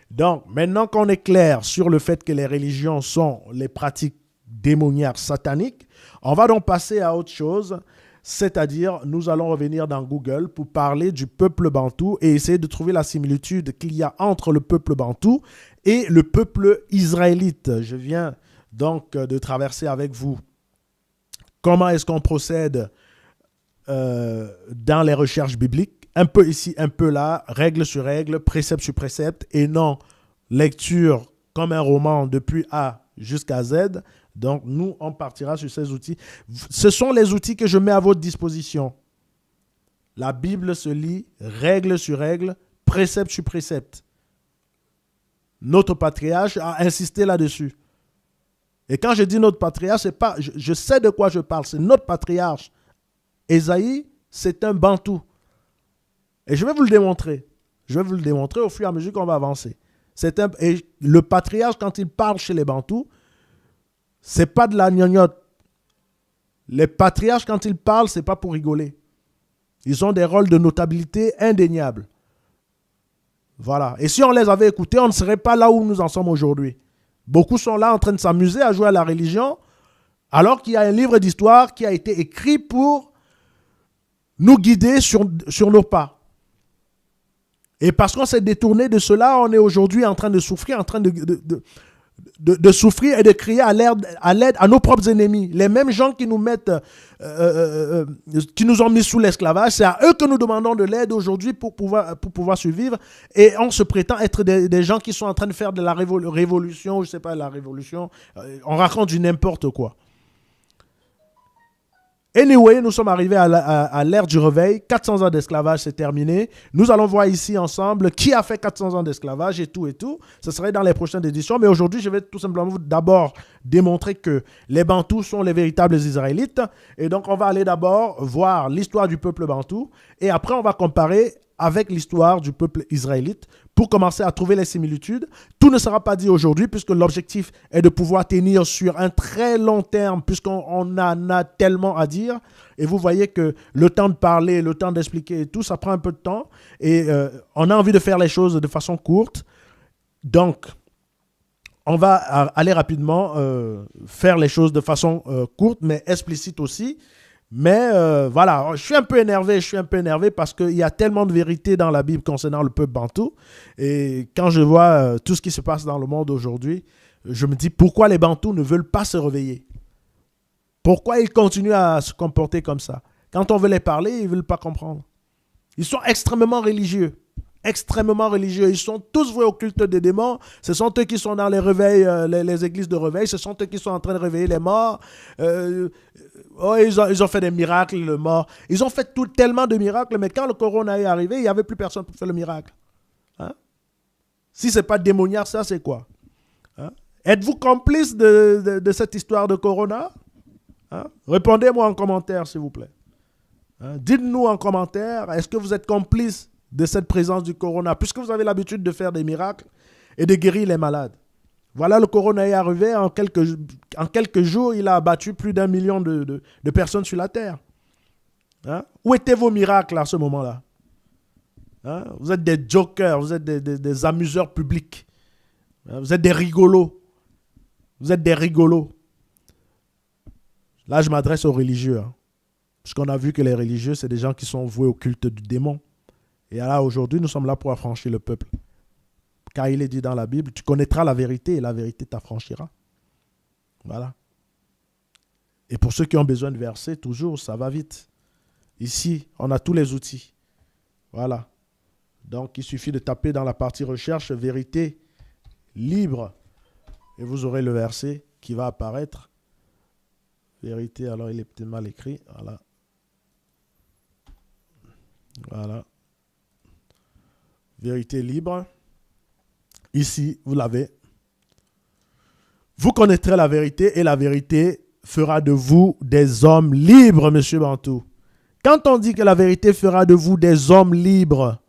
Donc, maintenant qu'on est clair sur le fait que les religions sont les pratiques démoniaques sataniques, on va donc passer à autre chose, c'est-à-dire nous allons revenir dans Google pour parler du peuple bantou et essayer de trouver la similitude qu'il y a entre le peuple bantou et le peuple israélite. Je viens donc de traverser avec vous comment est-ce qu'on procède dans les recherches bibliques, un peu ici, un peu là, règle sur règle, précepte sur précepte, et non lecture comme un roman depuis A jusqu'à Z. Donc, nous, on partira sur ces outils. Ce sont les outils que je mets à votre disposition. La Bible se lit règle sur règle, précepte sur précepte. Notre patriarche a insisté là-dessus. Et quand je dis notre patriarche, c'est pas, je sais de quoi je parle, c'est notre patriarche. Ésaïe, c'est un bantou. Et je vais vous le démontrer. Je vais vous le démontrer au fur et à mesure qu'on va avancer. Et le patriarche, quand il parle chez les bantous, c'est pas de la gnognotte. Les patriarches, quand ils parlent, c'est pas pour rigoler. Ils ont des rôles de notabilité indéniables. Voilà. Et si on les avait écoutés, on ne serait pas là où nous en sommes aujourd'hui. Beaucoup sont là en train de s'amuser à jouer à la religion, alors qu'il y a un livre d'histoire qui a été écrit pour nous guider sur nos pas. Et parce qu'on s'est détourné de cela, on est aujourd'hui en train de souffrir, en train de souffrir et de crier à l'aide à nos propres ennemis. Les mêmes gens qui nous mettent, qui nous ont mis sous l'esclavage, c'est à eux que nous demandons de l'aide aujourd'hui pour pouvoir survivre. Et on se prétend être des gens qui sont en train de faire de la révolution, je ne sais pas, la révolution. On raconte du n'importe quoi. Anyway, nous sommes arrivés à l'ère du réveil. 400 ans d'esclavage, c'est terminé. Nous allons voir ici ensemble qui a fait 400 ans d'esclavage et tout et tout. Ce serait dans les prochaines éditions. Mais aujourd'hui, je vais tout simplement d'abord démontrer que les Bantous sont les véritables Israélites. Et donc, on va aller d'abord voir l'histoire du peuple Bantou. Et après, on va comparer avec l'histoire du peuple israélite pour commencer à trouver les similitudes. Tout ne sera pas dit aujourd'hui puisque l'objectif est de pouvoir tenir sur un très long terme puisqu'on en a tellement à dire. Et vous voyez que le temps de parler, le temps d'expliquer et tout, ça prend un peu de temps. Et on a envie de faire les choses de façon courte. Donc, on va aller rapidement faire les choses de façon courte mais explicite aussi. Mais voilà, je suis un peu énervé parce qu'il y a tellement de vérité dans la Bible concernant le peuple bantou. Et quand je vois tout ce qui se passe dans le monde aujourd'hui, je me dis pourquoi les bantous ne veulent pas se réveiller. Pourquoi ils continuent à se comporter comme ça? Quand on veut les parler, ils ne veulent pas comprendre. Ils sont extrêmement religieux. Extrêmement religieux. Ils sont tous voués au culte des démons. Ce sont eux qui sont dans les réveils, les églises de réveil. Ce sont eux qui sont en train de réveiller les morts. Ils ont fait des miracles, le mort. Ils ont fait tellement de miracles, mais quand le corona est arrivé, il n'y avait plus personne pour faire le miracle. Hein? Si ce n'est pas démoniaque, ça c'est quoi? Hein? Êtes-vous complice de cette histoire de corona? Hein? Répondez-moi en commentaire, s'il vous plaît. Hein? Dites-nous en commentaire, est-ce que vous êtes complice de cette présence du corona, puisque vous avez l'habitude de faire des miracles et de guérir les malades. Voilà, le corona est arrivé, en quelques jours, il a abattu plus d'1 million de personnes sur la terre. Hein? Où étaient vos miracles à ce moment-là? Hein? Vous êtes des jokers, vous êtes des amuseurs publics. Hein? Vous êtes des rigolos. Vous êtes des rigolos. Là, je m'adresse aux religieux. Hein? Parce qu'on a vu que les religieux, c'est des gens qui sont voués au culte du démon. Et là, aujourd'hui, nous sommes là pour affranchir le peuple. Car il est dit dans la Bible, tu connaîtras la vérité et la vérité t'affranchira. Voilà. Et pour ceux qui ont besoin de versets, toujours, ça va vite. Ici, on a tous les outils. Voilà. Donc, il suffit de taper dans la partie recherche, vérité libre. Et vous aurez le verset qui va apparaître. Vérité, alors il est peut-être mal écrit. Voilà. Voilà. Vérité libre. Ici, vous l'avez. Vous connaîtrez la vérité et la vérité fera de vous des hommes libres, monsieur Bantou. Quand on dit que la vérité fera de vous des hommes libres,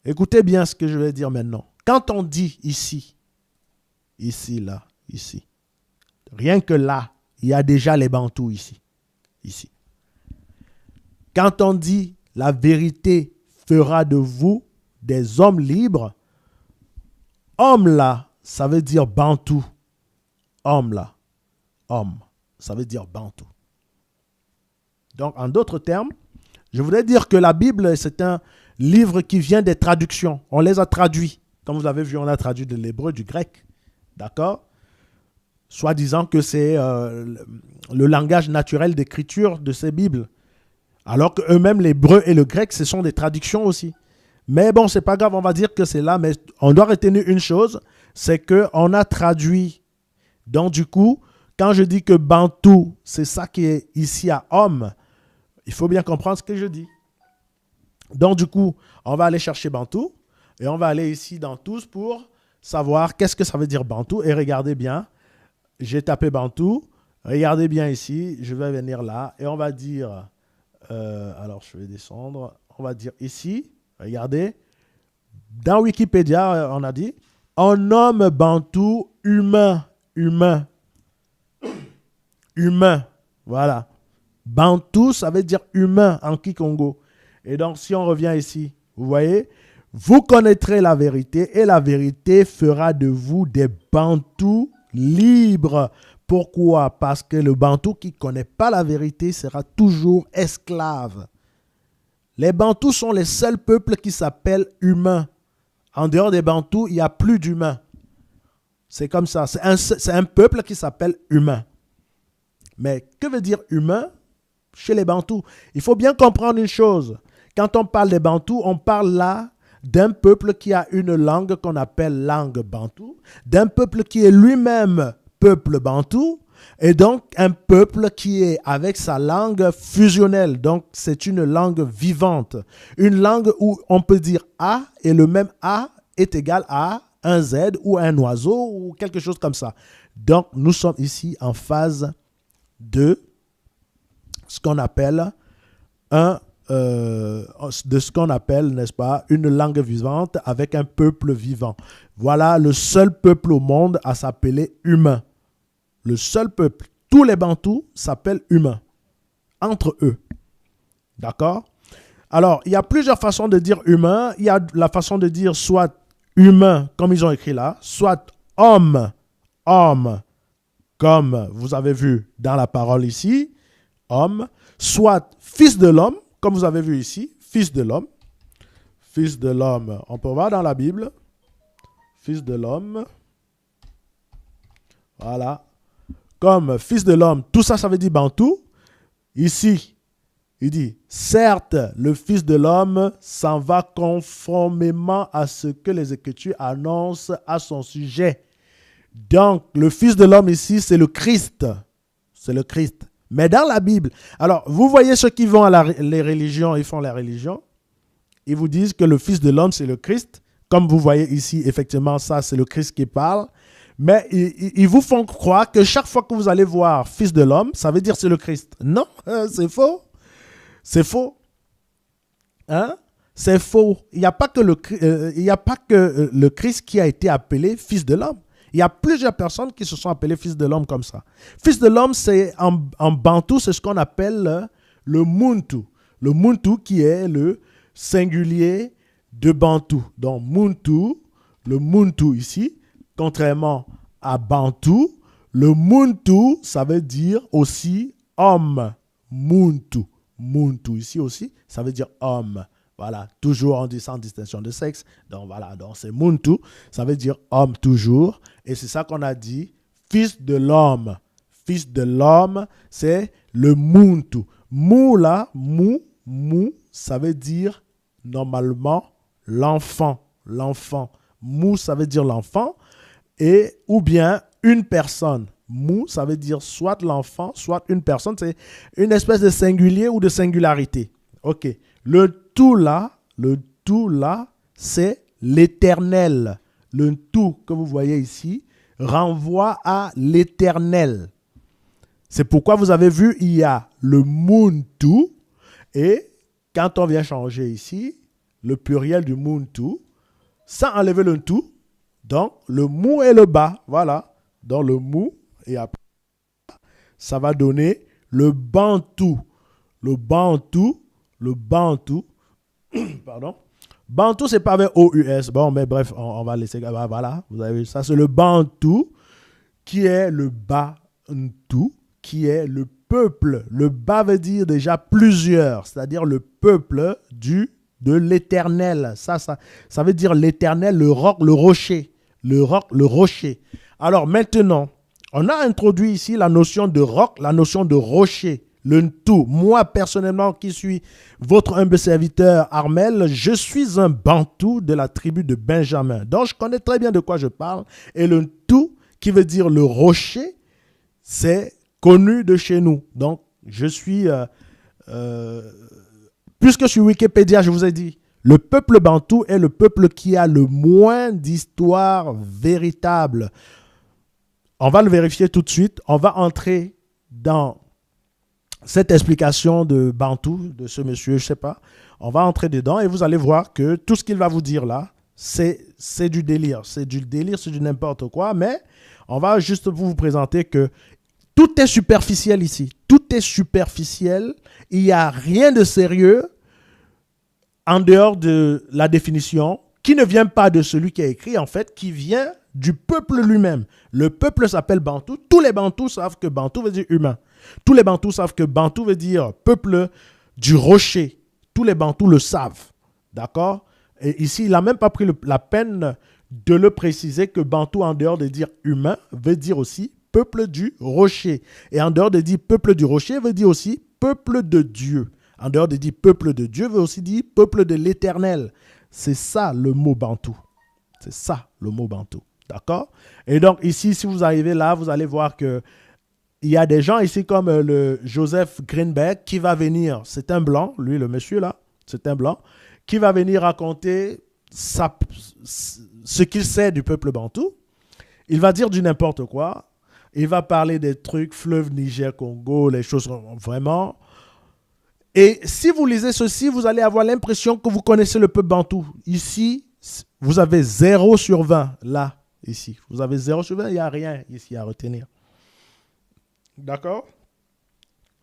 écoutez bien ce que je vais dire maintenant. Quand on dit ici, là, ici, rien que là, il y a déjà les Bantous ici. Quand on dit la vérité fera de vous des hommes libres. Homme là, ça veut dire bantou. Homme là, homme, ça veut dire bantou. Donc, en d'autres termes, je voudrais dire que la Bible, c'est un livre qui vient des traductions. On les a traduits. Comme vous avez vu, on a traduit de l'hébreu, du grec. D'accord? Soit disant que c'est le langage naturel d'écriture de ces Bibles. Alors qu'eux-mêmes, l'hébreu et le grec, ce sont des traductions aussi. Mais bon, c'est pas grave, on va dire que c'est là. Mais on doit retenir une chose, c'est qu'on a traduit. Donc du coup, quand je dis que bantou, c'est ça qui est ici à homme, il faut bien comprendre ce que je dis. Donc du coup, on va aller chercher bantou et on va aller ici dans tous pour savoir qu'est-ce que ça veut dire bantou. Et regardez bien, j'ai tapé bantou. Regardez bien ici, je vais venir là et on va dire, alors je vais descendre, on va dire ici, regardez, dans Wikipédia, on a dit, on nomme bantou humain, humain, humain, voilà. Bantou, ça veut dire humain en Kikongo. Et donc, si on revient ici, vous voyez, vous connaîtrez la vérité et la vérité fera de vous des bantous libres. Pourquoi? Parce que le bantou qui ne connaît pas la vérité sera toujours esclave. Les bantous sont les seuls peuples qui s'appellent humains. En dehors des bantous, il n'y a plus d'humains. C'est comme ça. C'est un peuple qui s'appelle humain. Mais que veut dire humain chez les bantous? Il faut bien comprendre une chose. Quand on parle des bantous, on parle là d'un peuple qui a une langue qu'on appelle langue bantou, d'un peuple qui est lui-même peuple bantou, et donc un peuple qui est avec sa langue fusionnelle. Donc c'est une langue vivante, une langue où on peut dire A et le même A est égal à un Z ou un oiseau ou quelque chose comme ça. Donc nous sommes ici en phase de ce qu'on appelle n'est-ce pas, une langue vivante avec un peuple vivant. Voilà le seul peuple au monde à s'appeler humain. Le seul peuple. Tous les Bantous s'appellent humains. Entre eux. D'accord? Alors, il y a plusieurs façons de dire humain. Il y a la façon de dire soit humain, comme ils ont écrit là, soit homme, homme, comme vous avez vu dans la parole ici, homme, soit fils de l'homme, comme vous avez vu ici, fils de l'homme. Fils de l'homme, on peut voir dans la Bible, fils de l'homme, voilà, comme fils de l'homme, tout ça, ça veut dire bantou. Ici, il dit, certes, le fils de l'homme s'en va conformément à ce que les Écritures annoncent à son sujet. Donc, le fils de l'homme ici, c'est le Christ. C'est le Christ. Mais dans la Bible, alors, vous voyez ceux qui vont à les religions, ils font la religion. Ils vous disent que le fils de l'homme, c'est le Christ. Comme vous voyez ici, effectivement, ça, c'est le Christ qui parle. Mais ils vous font croire que chaque fois que vous allez voir fils de l'homme, ça veut dire c'est le Christ. Non, c'est faux. C'est faux. Hein? C'est faux. Il n'y a pas que le Christ qui a été appelé fils de l'homme. Il y a plusieurs personnes qui se sont appelées fils de l'homme comme ça. Fils de l'homme, c'est en bantou, c'est ce qu'on appelle le muntu. Le muntu qui est le singulier de bantou. Donc muntu, le muntu ici, contrairement à bantou, le muntu, ça veut dire aussi homme. Muntu. Muntu ici aussi, ça veut dire homme. Voilà, toujours en sans distinction de sexe. Donc voilà, donc c'est muntu, ça veut dire homme toujours. Et c'est ça qu'on a dit, fils de l'homme. Fils de l'homme, c'est le muntu. Mou là, mou, ça veut dire normalement l'enfant. L'enfant. Mou, ça veut dire l'enfant. Et ou bien une personne. Mou, ça veut dire soit l'enfant, soit une personne. C'est une espèce de singulier ou de singularité. Ok. Le tout là, c'est l'éternel. Le tout que vous voyez ici renvoie à l'éternel. C'est pourquoi vous avez vu, il y a le muntu. Et quand on vient changer ici, le pluriel du muntu, sans enlever le tout, donc le mou et le bas, voilà. Donc le mou, et après, ça va donner le bantou. Le bantou, pardon, Bantou, c'est pas avec O-U-S. Bon, mais bref, on va laisser. Voilà, vous avez vu ça. C'est le Bantou qui est le Bantou, qui est le peuple. Le Ba veut dire déjà plusieurs, c'est-à-dire le peuple de l'Éternel. Ça veut dire l'Éternel, le roc, le rocher. Le roc, le rocher. Alors maintenant, on a introduit ici la notion de roc, la notion de rocher, le Ntou. Moi, personnellement, qui suis votre humble serviteur Armel, je suis un Bantou de la tribu de Benjamin. Donc, je connais très bien de quoi je parle. Et le Ntou, qui veut dire le rocher, c'est connu de chez nous. Donc, je suis... puisque sur Wikipédia, je vous ai dit, le peuple Bantou est le peuple qui a le moins d'histoire véritable. On va le vérifier tout de suite. On va entrer dans cette explication de Bantou, de ce monsieur, je ne sais pas. On va entrer dedans et vous allez voir que tout ce qu'il va vous dire là, c'est du délire. C'est du délire, c'est du n'importe quoi. Mais on va juste vous présenter que tout est superficiel ici. Tout est superficiel. Il n'y a rien de sérieux en dehors de la définition qui ne vient pas de celui qui a écrit, en fait, qui vient du peuple lui-même. Le peuple s'appelle Bantou. Tous les Bantous savent que Bantou veut dire humain. Tous les Bantous savent que Bantou veut dire peuple du rocher. Tous les Bantous le savent. D'accord? Et ici, il n'a même pas pris la peine de le préciser que Bantou, en dehors de dire humain, veut dire aussi peuple du rocher. Et en dehors de dire peuple du rocher, veut dire aussi peuple de Dieu. En dehors de dire peuple de Dieu, veut aussi dire peuple de l'Éternel. C'est ça le mot Bantou. C'est ça le mot Bantou. D'accord? Et donc ici, si vous arrivez là, vous allez voir que il y a des gens ici comme le Joseph Greenberg qui va venir, c'est un blanc, lui le monsieur là, c'est un blanc, qui va venir raconter ce qu'il sait du peuple Bantou. Il va dire du n'importe quoi. Il va parler des trucs, fleuve Niger, Congo, les choses vraiment. Et si vous lisez ceci, vous allez avoir l'impression que vous connaissez le peuple Bantou. Ici, vous avez 0 sur 20. Là, ici. Vous avez 0 sur 20, il n'y a rien ici à retenir. D'accord?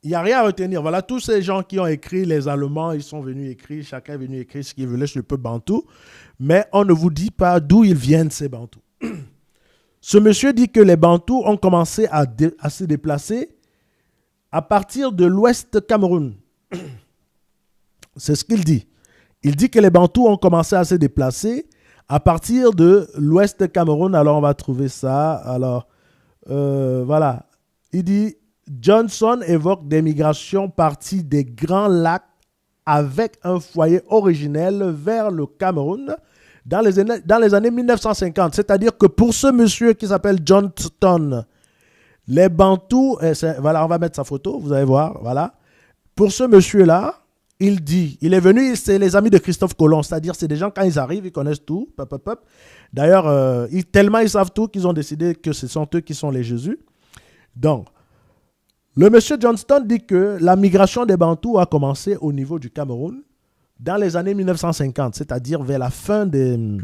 Il n'y a rien à retenir. Voilà, tous ces gens qui ont écrit, les Allemands, ils sont venus écrire, chacun est venu écrire ce qu'il voulait sur le peuple Bantou. Mais on ne vous dit pas d'où ils viennent, ces Bantous. Ce monsieur dit que les Bantous ont commencé à se déplacer à partir de l'ouest Cameroun. C'est ce qu'il dit. Il dit que les Bantous ont commencé à se déplacer à partir de l'ouest Cameroun. Alors, on va trouver ça. Alors, voilà. Il dit, Johnson évoque des migrations parties des Grands Lacs avec un foyer originel vers le Cameroun dans les années 1950. C'est-à-dire que pour ce monsieur qui s'appelle Johnston, les Bantous, voilà, on va mettre sa photo, vous allez voir, voilà. Pour ce monsieur-là, il dit, il est venu, c'est les amis de Christophe Colomb, c'est-à-dire c'est des gens, quand ils arrivent, ils connaissent tout. D'ailleurs, tellement ils savent tout qu'ils ont décidé que ce sont eux qui sont les Jésus. Donc, le monsieur Johnston dit que la migration des Bantous a commencé au niveau du Cameroun dans les années 1950, c'est-à-dire vers la fin de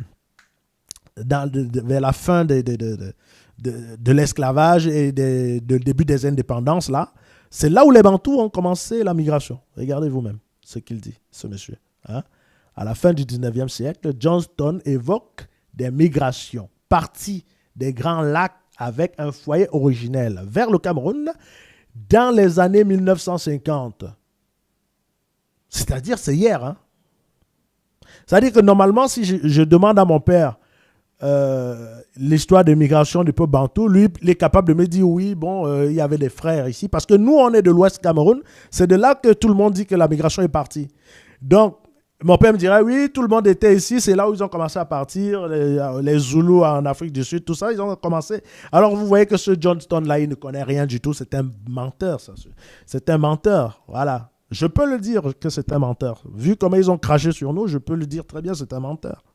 l'esclavage et du début des indépendances, là. C'est là où les Bantous ont commencé la migration. Regardez vous-même ce qu'il dit, ce monsieur. Hein? À la fin du 19e siècle, Johnston évoque des migrations parties des Grands Lacs avec un foyer originel vers le Cameroun dans les années 1950. C'est-à-dire, c'est hier. Hein? C'est-à-dire que normalement, si je demande à mon père l'histoire de migration du peuple Bantou, lui, il est capable de me dire oui, bon, il y avait des frères ici. Parce que nous, on est de l'Ouest Cameroun. C'est de là que tout le monde dit que la migration est partie. Donc, mon père me dirait oui, tout le monde était ici. C'est là où ils ont commencé à partir. Les Zoulous en Afrique du Sud, tout ça, ils ont commencé. Alors, vous voyez que ce Johnston-là, il ne connaît rien du tout. C'est un menteur, ça. C'est un menteur. Voilà. Je peux le dire que c'est un menteur. Vu comment ils ont craché sur nous, je peux le dire très bien, c'est un menteur.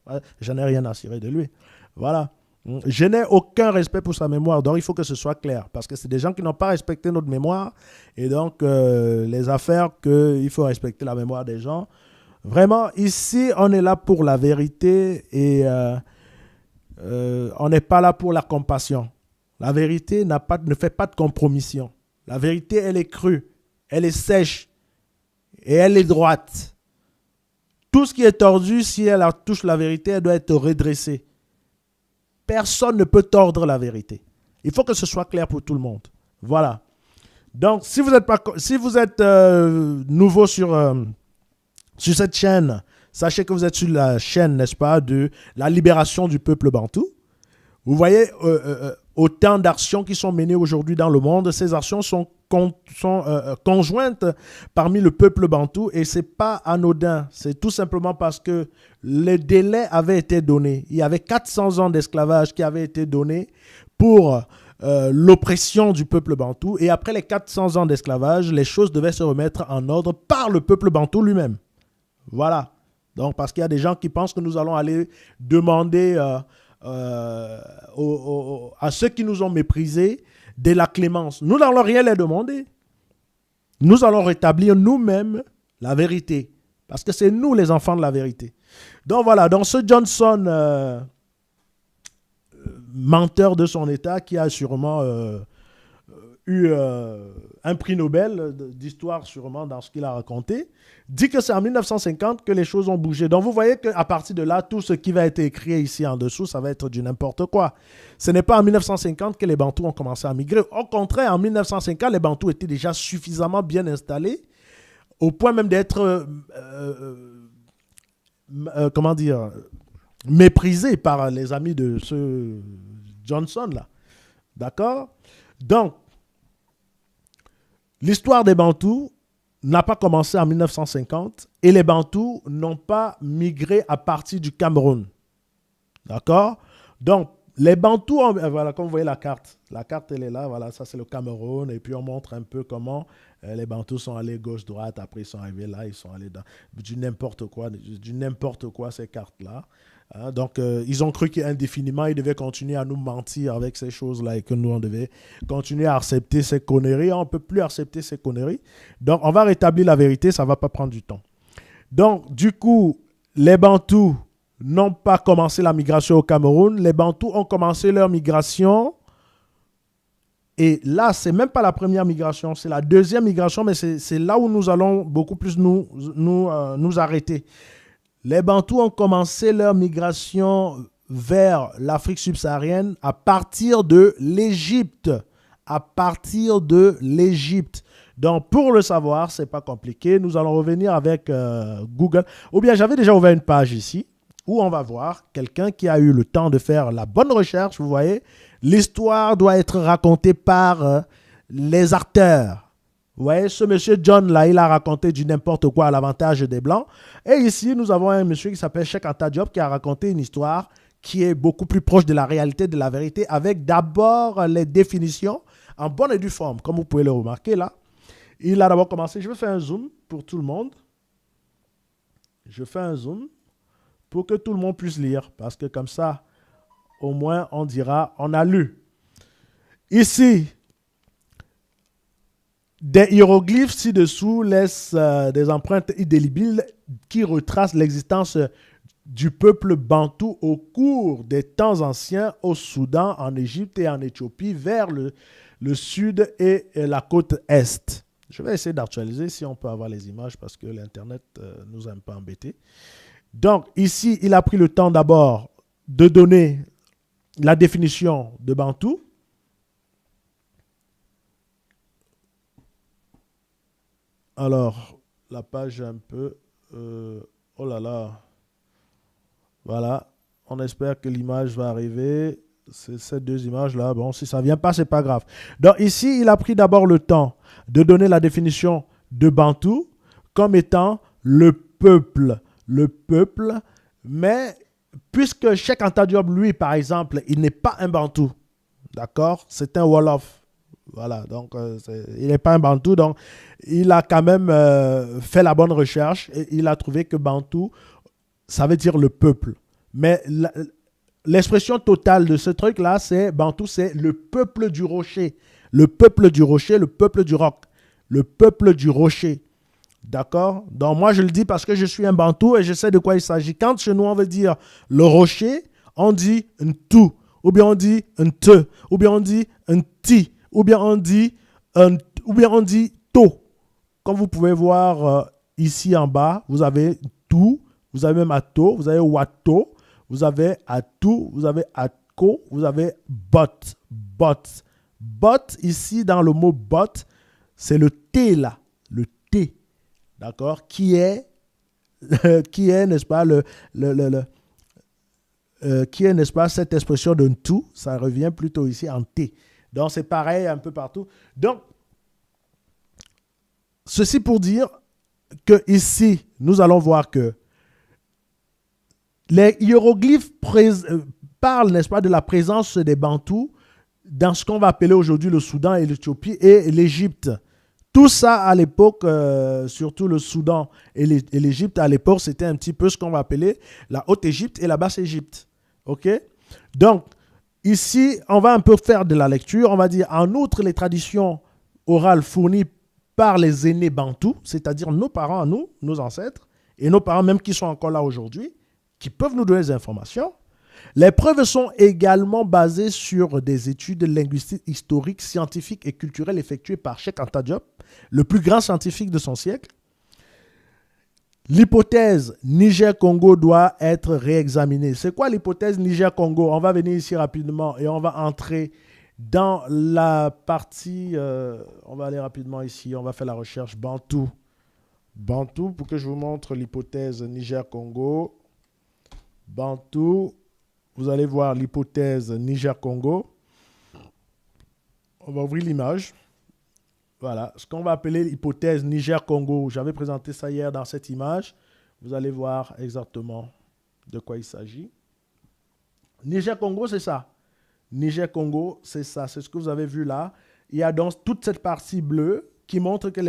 Je n'ai rien à cirer de lui. Voilà. Je n'ai aucun respect pour sa mémoire. Donc, il faut que ce soit clair. Parce que c'est des gens qui n'ont pas respecté notre mémoire. Et donc, les affaires qu'il faut respecter la mémoire des gens. Vraiment, ici, on est là pour la vérité et on n'est pas là pour la compassion. La vérité ne fait pas de compromission. La vérité, elle est crue. Elle est sèche. Et elle est droite. Tout ce qui est tordu, si elle touche la vérité, elle doit être redressée. Personne ne peut tordre la vérité. Il faut que ce soit clair pour tout le monde. Voilà. Donc, si vous êtes nouveau sur cette chaîne, sachez que vous êtes sur la chaîne, n'est-ce pas, de la libération du peuple bantou. Vous voyez autant d'actions qui sont menées aujourd'hui dans le monde. Ces actions sont conjointes parmi le peuple bantou et ce n'est pas anodin. C'est tout simplement parce que le délai avait été donné. Il y avait 400 ans d'esclavage qui avaient été donnés pour l'oppression du peuple bantou. Et après les 400 ans d'esclavage, les choses devaient se remettre en ordre par le peuple bantou lui-même. Voilà. Donc, parce qu'il y a des gens qui pensent que nous allons aller demander à ceux qui nous ont méprisés de la clémence. Nous n'allons rien les demander. Nous allons rétablir nous-mêmes la vérité. Parce que c'est nous les enfants de la vérité. Donc voilà, dans ce Johnson, menteur de son état, qui a sûrement eu un prix Nobel d'histoire sûrement dans ce qu'il a raconté, dit que c'est en 1950 que les choses ont bougé. Donc vous voyez qu'à partir de là, tout ce qui va être écrit ici en dessous, ça va être du n'importe quoi. Ce n'est pas en 1950 que les Bantous ont commencé à migrer. Au contraire, en 1950, les Bantous étaient déjà suffisamment bien installés, au point même d'être, méprisés par les amis de ce Johnson-là. D'accord? Donc, l'histoire des Bantous n'a pas commencé en 1950 et les Bantous n'ont pas migré à partir du Cameroun. D'accord? Donc, les Bantous, voilà, comme vous voyez la carte, elle est là, voilà, ça c'est le Cameroun, et puis on montre un peu comment les Bantous sont allés gauche-droite, après ils sont arrivés là, ils sont allés dans du n'importe quoi ces cartes-là. Hein, donc, ils ont cru qu'indéfiniment, ils devaient continuer à nous mentir avec ces choses-là et que nous, on devait continuer à accepter ces conneries. On ne peut plus accepter ces conneries. Donc, on va rétablir la vérité, ça ne va pas prendre du temps. Donc, du coup, les Bantous n'ont pas commencé la migration au Cameroun. Les Bantous ont commencé leur migration. Et là, ce n'est même pas la première migration, c'est la deuxième migration, mais c'est là où nous allons beaucoup plus nous arrêter. Les Bantous ont commencé leur migration vers l'Afrique subsaharienne à partir de l'Égypte. À partir de l'Égypte. Donc, pour le savoir, ce n'est pas compliqué. Nous allons revenir avec Google. Ou bien, j'avais déjà ouvert une page ici où on va voir quelqu'un qui a eu le temps de faire la bonne recherche. Vous voyez, l'histoire doit être racontée par les acteurs. Vous voyez, ce monsieur John, là, il a raconté du n'importe quoi à l'avantage des Blancs. Et ici, nous avons un monsieur qui s'appelle Cheikh Anta Diop qui a raconté une histoire qui est beaucoup plus proche de la réalité, de la vérité, avec d'abord les définitions en bonne et due forme, comme vous pouvez le remarquer là. Il a d'abord commencé, je vais faire un zoom pour tout le monde. Je fais un zoom pour que tout le monde puisse lire, parce que comme ça, au moins, on dira, on a lu. Ici, des hiéroglyphes ci-dessous laissent des empreintes indélébiles qui retracent l'existence du peuple bantou au cours des temps anciens au Soudan, en Égypte et en Éthiopie, vers le sud et la côte est. Je vais essayer d'actualiser si on peut avoir les images parce que l'Internet nous a un peu embêtés. Donc ici, il a pris le temps d'abord de donner la définition de bantou. Alors, la page un peu... oh là là. Voilà. On espère que l'image va arriver. C'est ces deux images-là. Bon, si ça ne vient pas, ce n'est pas grave. Donc ici, il a pris d'abord le temps de donner la définition de bantou comme étant le peuple. Le peuple. Mais puisque Cheikh Anta Diop, lui, par exemple, il n'est pas un bantou. D'accord? C'est un Wolof. Voilà, donc il n'est pas un Bantou, donc il a quand même fait la bonne recherche et il a trouvé que Bantou, ça veut dire le peuple. Mais l'expression totale de ce truc-là, c'est Bantou, c'est le peuple du rocher. Le peuple du rocher, le peuple du roc. Le peuple du rocher. D'accord? Donc moi, je le dis parce que je suis un Bantou et je sais de quoi il s'agit. Quand chez nous, on veut dire le rocher, on dit un tout, ou bien on dit un te, ou bien on dit un ti. Ou bien on dit to. Comme vous pouvez voir ici en bas, vous avez tout, vous avez même Ato, vous avez Wato, vous avez Atu, vous avez Atko, vous avez Bot. Bot. Bot, ici, dans le mot bot, c'est le T là, le T, d'accord, qui est, n'est-ce pas, qui est, n'est-ce pas, cette expression de tout, ça revient plutôt ici en T. Donc, c'est pareil un peu partout. Donc, ceci pour dire que ici, nous allons voir que les hiéroglyphes parlent, n'est-ce pas, de la présence des Bantous dans ce qu'on va appeler aujourd'hui le Soudan et l'Éthiopie et l'Égypte. Tout ça à l'époque, surtout le Soudan et l'Égypte, à l'époque, c'était un petit peu ce qu'on va appeler la Haute-Égypte et la Basse-Égypte. OK? Donc, ici, on va un peu faire de la lecture. On va dire, en outre, les traditions orales fournies par les aînés bantous, c'est-à-dire nos parents à nous, nos ancêtres, et nos parents même qui sont encore là aujourd'hui, qui peuvent nous donner des informations. Les preuves sont également basées sur des études linguistiques, historiques, scientifiques et culturelles effectuées par Cheikh Anta Diop, le plus grand scientifique de son siècle. L'hypothèse Niger-Congo doit être réexaminée. C'est quoi l'hypothèse Niger-Congo? On va venir ici rapidement et on va entrer dans la partie... on va aller rapidement ici, on va faire la recherche Bantou. Bantou, pour que je vous montre l'hypothèse Niger-Congo. Bantou, vous allez voir l'hypothèse Niger-Congo. On va ouvrir l'image. Voilà, ce qu'on va appeler l'hypothèse Niger-Congo. J'avais présenté ça hier dans cette image. Vous allez voir exactement de quoi il s'agit. Niger-Congo, c'est ça. Niger-Congo, c'est ça. C'est ce que vous avez vu là. Il y a donc toute cette partie bleue qui montre que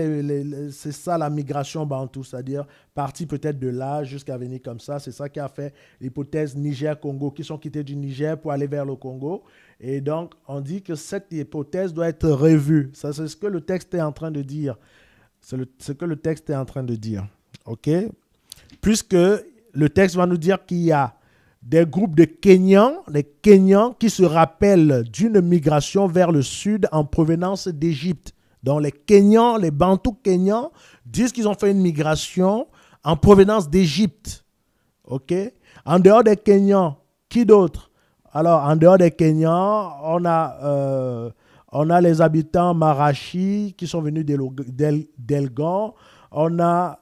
c'est ça la migration bantou, c'est-à-dire partie peut-être de là jusqu'à venir comme ça. C'est ça qui a fait l'hypothèse Niger-Congo, qui sont quittés du Niger pour aller vers le Congo. Et donc, on dit que cette hypothèse doit être revue. Ça, c'est ce que le texte est en train de dire. C'est ce que le texte est en train de dire. OK? Puisque le texte va nous dire qu'il y a des groupes de Kenyans, les Kenyans qui se rappellent d'une migration vers le sud en provenance d'Égypte. Donc, les Kenyans, les Bantous Kenyans disent qu'ils ont fait une migration en provenance d'Égypte. OK? En dehors des Kenyans, qui d'autre? Alors, en dehors des Kenyans, on a les habitants Marachi qui sont venus d'Elgon. On a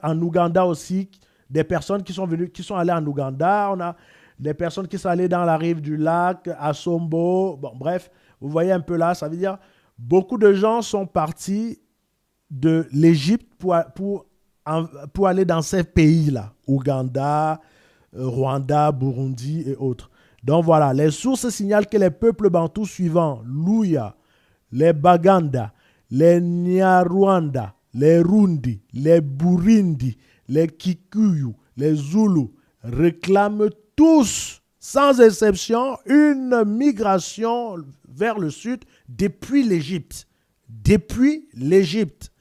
en Ouganda aussi des personnes qui sont allées en Ouganda. On a des personnes qui sont allées dans la rive du lac, à Sombo. Bon, bref, vous voyez un peu là, ça veut dire beaucoup de gens sont partis de l'Égypte pour aller dans ces pays-là, Ouganda, Rwanda, Burundi et autres. Donc voilà, les sources signalent que les peuples bantous suivants, Luya, les Baganda, les Nyarwanda, les Rundi, les Burundi, les Kikuyu, les Zoulous, réclament tous, sans exception, une migration vers le sud depuis l'Égypte. Depuis l'Égypte.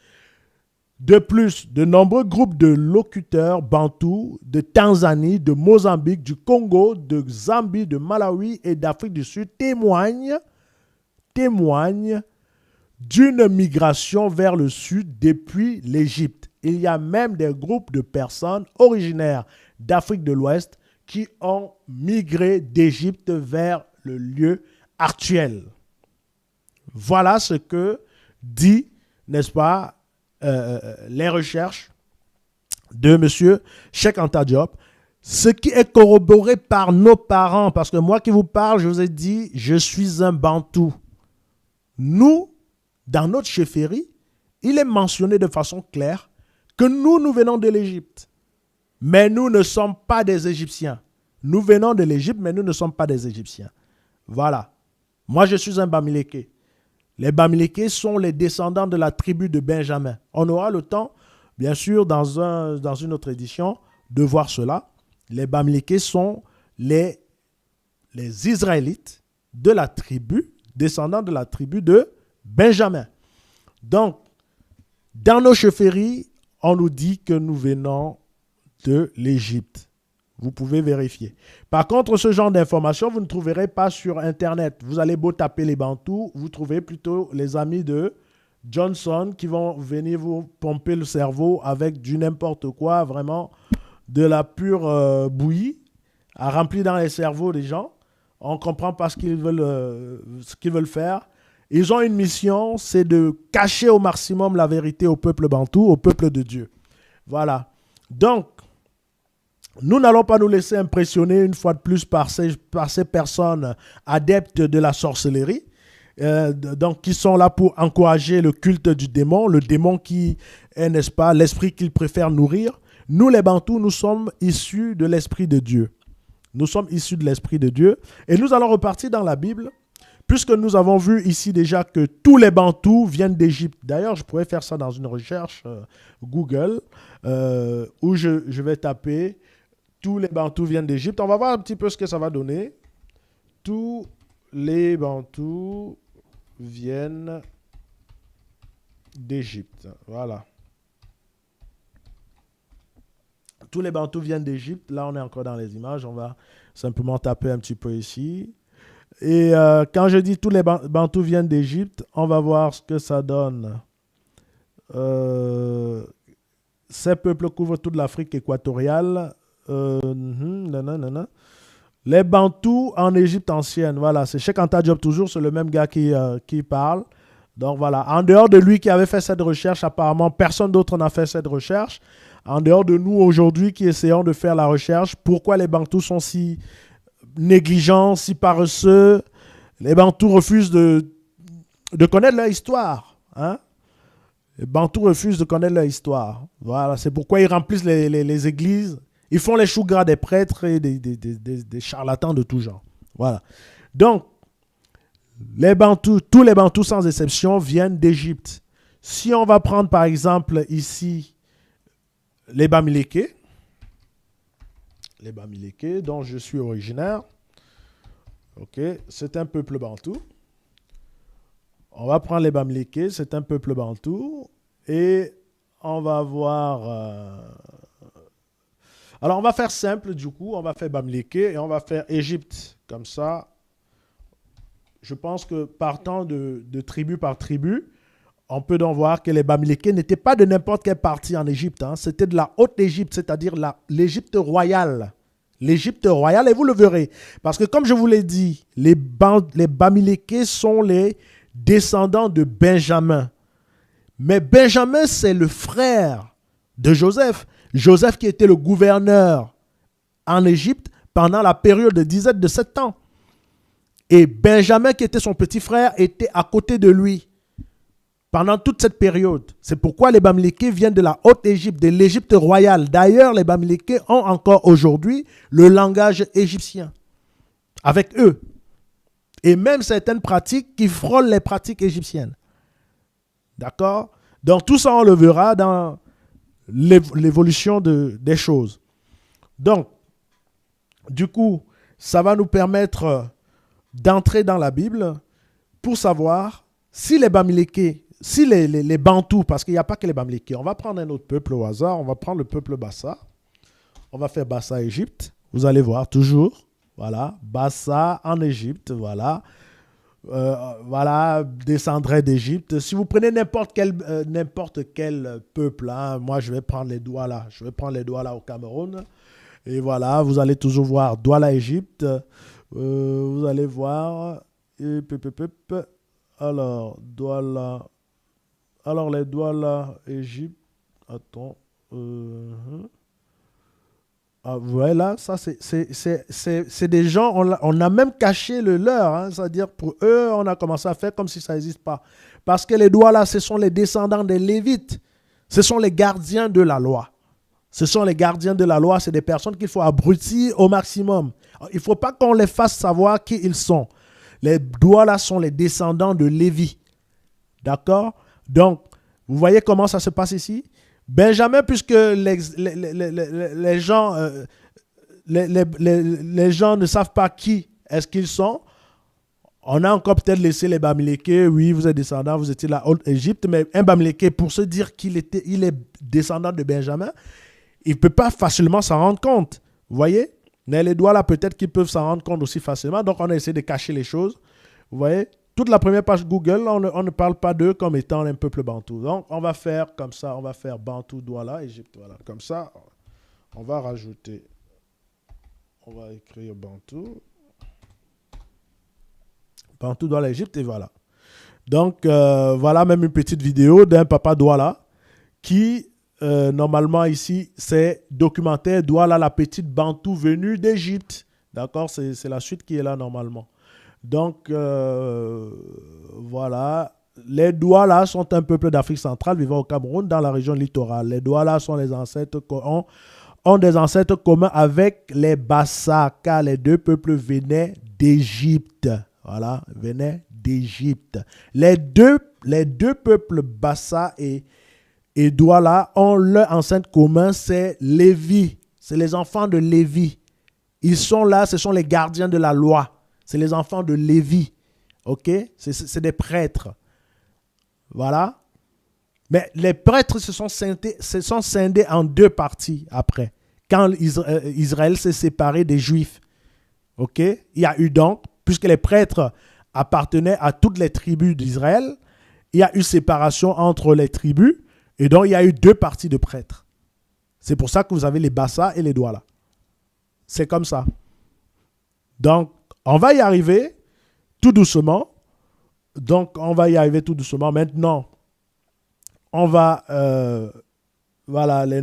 De plus, de nombreux groupes de locuteurs bantous de Tanzanie, de Mozambique, du Congo, de Zambie, de Malawi et d'Afrique du Sud témoignent d'une migration vers le sud depuis l'Égypte. Il y a même des groupes de personnes originaires d'Afrique de l'Ouest qui ont migré d'Égypte vers le lieu actuel. Voilà ce que dit, n'est-ce pas, les recherches de M. Cheikh Anta Diop, ce qui est corroboré par nos parents, parce que moi qui vous parle, je vous ai dit, je suis un Bantou. Nous, dans notre chefferie, il est mentionné de façon claire que nous venons de l'Égypte. Mais nous ne sommes pas des Égyptiens. Nous venons de l'Égypte, mais nous ne sommes pas des Égyptiens. Voilà. Moi, je suis un Bamileke. Les Bamileke sont les descendants de la tribu de Benjamin. On aura le temps, bien sûr, dans une autre édition, de voir cela. Les Bamileke sont les Israélites de la tribu, descendants de la tribu de Benjamin. Donc, dans nos chefferies, on nous dit que nous venons de l'Égypte. Vous pouvez vérifier. Par contre, ce genre d'informations, vous ne trouverez pas sur Internet. Vous allez beau taper les Bantous, vous trouvez plutôt les amis de Johnson qui vont venir vous pomper le cerveau avec du n'importe quoi, vraiment de la pure bouillie à remplir dans les cerveaux des gens. On ne comprend pas ce qu'ils veulent faire. Ils ont une mission, c'est de cacher au maximum la vérité au peuple bantou, au peuple de Dieu. Voilà. Donc, nous n'allons pas nous laisser impressionner une fois de plus par ces personnes adeptes de la sorcellerie, donc qui sont là pour encourager le culte du démon, le démon qui est, n'est-ce pas, l'esprit qu'ils préfèrent nourrir. Nous, les Bantous, nous sommes issus de l'Esprit de Dieu. Nous sommes issus de l'Esprit de Dieu. Et nous allons repartir dans la Bible, puisque nous avons vu ici déjà que tous les Bantous viennent d'Égypte. D'ailleurs, je pourrais faire ça dans une recherche Google, où je vais taper « Tous les Bantous viennent d'Égypte ». On va voir un petit peu ce que ça va donner. « Tous les Bantous viennent d'Égypte ». Voilà. Tous les Bantous viennent d'Égypte. Là, on est encore dans les images. On va simplement taper un petit peu ici. Et quand je dis tous les Bantous viennent d'Égypte, on va voir ce que ça donne. Ces peuples couvrent toute l'Afrique équatoriale. Les Bantous en Égypte ancienne. Voilà, c'est Cheikh Anta Diop toujours, c'est le même gars qui parle. Donc voilà, en dehors de lui qui avait fait cette recherche, apparemment personne d'autre n'a fait cette recherche. En dehors de nous aujourd'hui qui essayons de faire la recherche, pourquoi les Bantous sont si négligents, si paresseux? Les Bantous refusent de connaître leur histoire. Hein? Les Bantous refusent de connaître leur histoire. Voilà, c'est pourquoi ils remplissent les églises. Ils font les choux gras des prêtres et des charlatans de tout genre. Voilà. Donc, les Bantous, tous les Bantous sans exception viennent d'Égypte. Si on va prendre par exemple ici les Bamileke dont je suis originaire, ok, c'est un peuple bantou. On va prendre les Bamileke, c'est un peuple bantou, et on va voir. Alors on va faire simple du coup, on va faire Bamileke et on va faire Égypte comme ça. Je pense que partant de tribu par tribu, on peut donc voir que les Bamileke n'étaient pas de n'importe quelle partie en Égypte. Hein. C'était de la Haute-Égypte, c'est-à-dire l'Égypte royale. L'Égypte royale, et vous le verrez. Parce que comme je vous l'ai dit, les Bamileke sont les descendants de Benjamin. Mais Benjamin, c'est le frère de Joseph. Joseph qui était le gouverneur en Égypte pendant la période de disette de 7 ans. Et Benjamin, qui était son petit frère, était à côté de lui pendant toute cette période. C'est pourquoi les Bamileke viennent de la Haute-Égypte, de l'Égypte royale. D'ailleurs, les Bamileke ont encore aujourd'hui le langage égyptien avec eux. Et même certaines pratiques qui frôlent les pratiques égyptiennes. D'accord? Donc tout ça, on le verra dans l'évolution des choses. Donc, du coup, ça va nous permettre d'entrer dans la Bible pour savoir si les Bamileke, si les Bantous, parce qu'il n'y a pas que les Bamileke, on va prendre un autre peuple au hasard, on va prendre le peuple Bassa, on va faire Bassa Égypte, vous allez voir toujours, voilà, Bassa en Égypte, voilà, voilà, descendrait d'Égypte. Si vous prenez n'importe quel peuple, hein, moi je vais prendre les Douala, au Cameroun, et voilà, vous allez toujours voir Douala Égypte, vous allez voir, alors, Douala, alors les Douala Égypte, attends, ah, voilà, ça c'est des gens, on a même caché le leur, hein, c'est-à-dire pour eux, on a commencé à faire comme si ça n'existe pas. Parce que les Douala, ce sont les descendants des Lévites, ce sont les gardiens de la loi. Ce sont les gardiens de la loi, c'est des personnes qu'il faut abrutir au maximum. Il ne faut pas qu'on les fasse savoir qui ils sont. Les Douala sont les descendants de Lévi. D'accord? Donc, vous voyez comment ça se passe ici? Benjamin, puisque les gens, les gens ne savent pas qui est-ce qu'ils sont, on a encore peut-être laissé les Bamileke, oui, vous êtes descendants, vous étiez la Haute-Égypte, mais un Bamileke, pour se dire il est descendant de Benjamin, il ne peut pas facilement s'en rendre compte. Vous voyez? Mais les Douala, peut-être qu'ils peuvent s'en rendre compte aussi facilement. Donc, on a essayé de cacher les choses. Vous voyez? Toute la première page Google, on ne parle pas d'eux comme étant un peuple bantou. Donc, on va faire comme ça. On va faire Bantou, Douala, Égypte. Voilà. Comme ça, on va rajouter. On va écrire Bantou. Bantou, Douala, Égypte. Et voilà. Donc, voilà même une petite vidéo d'un papa Douala qui, normalement ici, c'est documentaire Douala, la petite Bantou venue d'Égypte. D'accord? C'est la suite qui est là normalement. Donc, voilà. Les Douala sont un peuple d'Afrique centrale vivant au Cameroun dans la région littorale. Les Douala sont les ancêtres ont des ancêtres communs avec les Bassa, car les deux peuples venaient d'Égypte. Voilà, venaient d'Égypte. Les deux peuples Bassa et Douala ont leur ancêtre commun, c'est Lévi. C'est les enfants de Lévi. Ils sont là, ce sont les gardiens de la loi. C'est les enfants de Lévi. OK? C'est des prêtres. Voilà. Mais les prêtres se sont scindés en deux parties après. Quand Israël s'est séparé des Juifs. OK? Il y a eu donc, puisque les prêtres appartenaient à toutes les tribus d'Israël, il y a eu séparation entre les tribus. Et donc, il y a eu deux parties de prêtres. C'est pour ça que vous avez les Bassa et les Douala. C'est comme ça. Donc, on va y arriver tout doucement. Maintenant, on va, voilà, les